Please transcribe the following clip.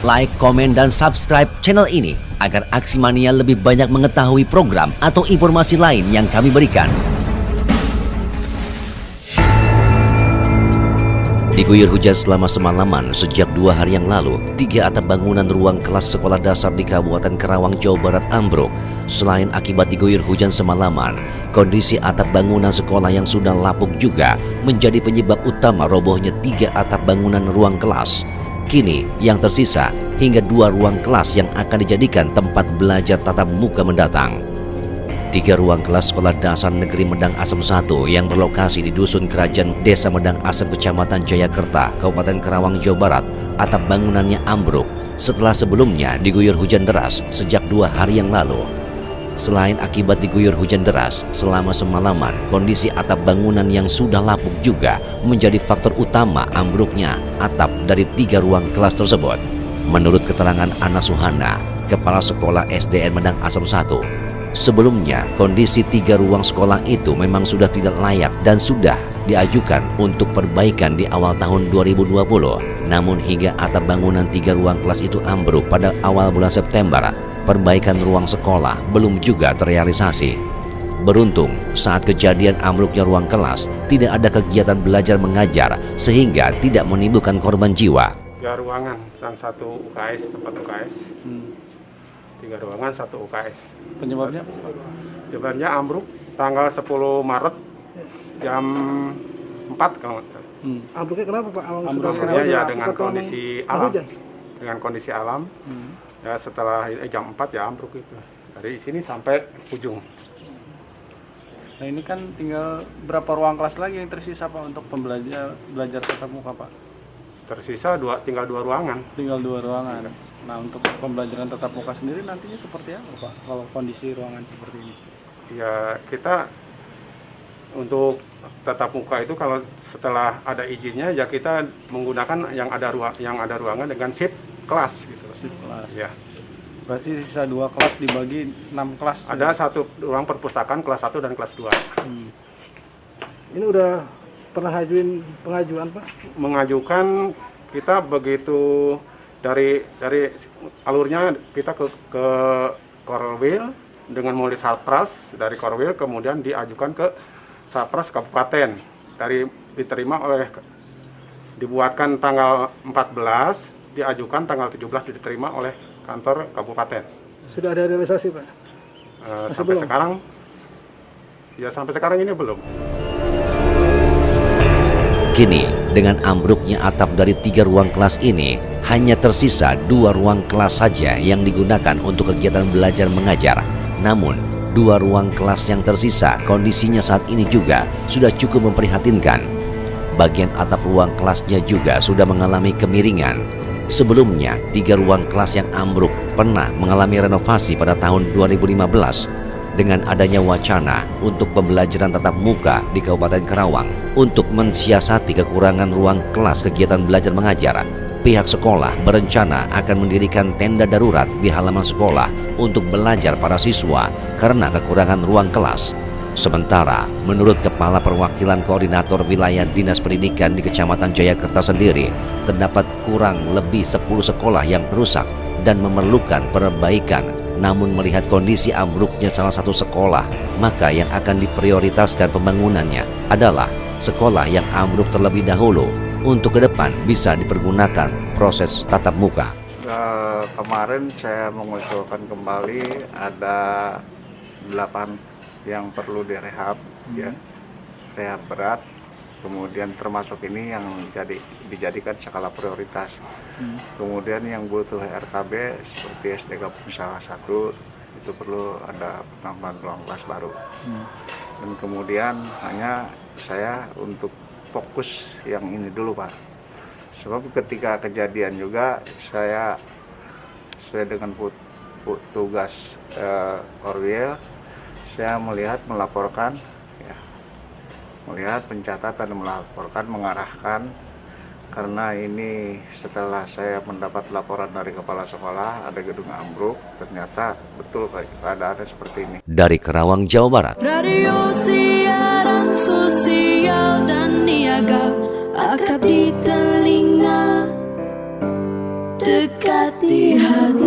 like, komen, dan subscribe channel ini agar Aksi Mania lebih banyak mengetahui program atau informasi lain yang kami berikan. Diguyur hujan selama semalaman sejak 2 hari yang lalu, 3 atap bangunan ruang kelas sekolah dasar di Kabupaten Karawang, Jawa Barat ambruk. Selain akibat diguyur hujan semalaman, kondisi atap bangunan sekolah yang sudah lapuk juga menjadi penyebab utama robohnya 3 atap bangunan ruang kelas. Kini yang tersisa hingga 2 ruang kelas yang akan dijadikan tempat belajar tatap muka mendatang. 3 ruang kelas Sekolah Dasar Negeri Medang Asem 1 yang berlokasi di Dusun Kerajaan Desa Medang Asem, Kecamatan Jayakerta, Kabupaten Karawang, Jawa Barat, atap bangunannya ambruk setelah sebelumnya diguyur hujan deras sejak 2 hari yang lalu. Selain akibat diguyur hujan deras selama semalaman, kondisi atap bangunan yang sudah lapuk juga menjadi faktor utama ambruknya atap dari 3 ruang kelas tersebut. Menurut keterangan Ana Suhana, Kepala Sekolah SDN Medang Asem 1, sebelumnya, kondisi 3 ruang sekolah itu memang sudah tidak layak dan sudah diajukan untuk perbaikan di awal tahun 2020. Namun hingga atap bangunan 3 ruang kelas itu ambruk pada awal bulan September, perbaikan ruang sekolah belum juga terrealisasi. Beruntung, saat kejadian ambruknya ruang kelas, tidak ada kegiatan belajar mengajar sehingga tidak menimbulkan korban jiwa. 3 ruangan, yang 1 UKS, tempat UKS. 3 ruangan, 1 UKS. Penyebabnya? Penyebabnya ambruk tanggal 10 Maret jam 4 kalau nggak salah. Ambruknya kenapa Pak? Ambruknya ya dengan kondisi alam. Dengan kondisi alam. Ya setelah jam 4 ya ambruk itu. Dari sini sampai ujung. Nah ini kan tinggal berapa ruang kelas lagi yang tersisa Pak untuk belajar tatap muka Pak? Tersisa tinggal 2 ruangan. Tinggal 2 ruangan. Nah untuk pembelajaran tatap muka sendiri nantinya seperti apa Pak kalau kondisi ruangan seperti ini? Ya kita untuk tatap muka itu kalau setelah ada izinnya ya kita menggunakan yang ada ruangan dengan shift kelas gitu. Shift kelas. Ya. Berarti sisa 2 kelas dibagi 6 kelas. Ada 1 ruang perpustakaan kelas 1 dan kelas 2. Ini udah pernah pengajuan Pak? Mengajukan kita begitu dari alurnya kita ke Korwil dengan mulai Satpras, dari Korwil kemudian diajukan ke Satpras Kabupaten, dibuatkan tanggal 14, diajukan tanggal 17 diterima oleh kantor kabupaten. Sudah ada realisasi Pak? Sampai sekarang ini belum. Kini, dengan ambruknya atap dari 3 ruang kelas ini, hanya tersisa 2 ruang kelas saja yang digunakan untuk kegiatan belajar mengajar. Namun, 2 ruang kelas yang tersisa kondisinya saat ini juga sudah cukup memprihatinkan. Bagian atap ruang kelasnya juga sudah mengalami kemiringan. Sebelumnya, 3 ruang kelas yang ambruk pernah mengalami renovasi pada tahun 2015. Dengan adanya wacana untuk pembelajaran tatap muka di Kabupaten Karawang untuk mensiasati kekurangan ruang kelas kegiatan belajar mengajar, pihak sekolah berencana akan mendirikan tenda darurat di halaman sekolah untuk belajar para siswa karena kekurangan ruang kelas. Sementara, menurut Kepala Perwakilan Koordinator Wilayah Dinas Pendidikan di Kecamatan Jayakerta sendiri, terdapat kurang lebih 10 sekolah yang rusak dan memerlukan perbaikan. Namun melihat kondisi ambruknya salah satu sekolah, maka yang akan diprioritaskan pembangunannya adalah sekolah yang ambruk terlebih dahulu untuk ke depan bisa dipergunakan proses tatap muka. Kemarin saya mengusulkan kembali ada 8 yang perlu direhab, ya, rehab berat. Kemudian termasuk ini yang dijadikan skala prioritas. Kemudian yang butuh RKB seperti SD Kampung Sawah 1 itu perlu ada penambahan ruang kelas baru. Dan kemudian hanya saya untuk fokus yang ini dulu Pak. Sebab ketika kejadian juga saya sesuai dengan tugas Korwil, saya melaporkan, melihat pencatatan, melaporkan, mengarahkan, karena ini setelah saya mendapat laporan dari kepala sekolah ada gedung ambruk, ternyata betul keadaannya seperti ini. Dari Karawang, Jawa Barat. Radio siaran sosial dan niaga, akrab di telinga. dekat di hati.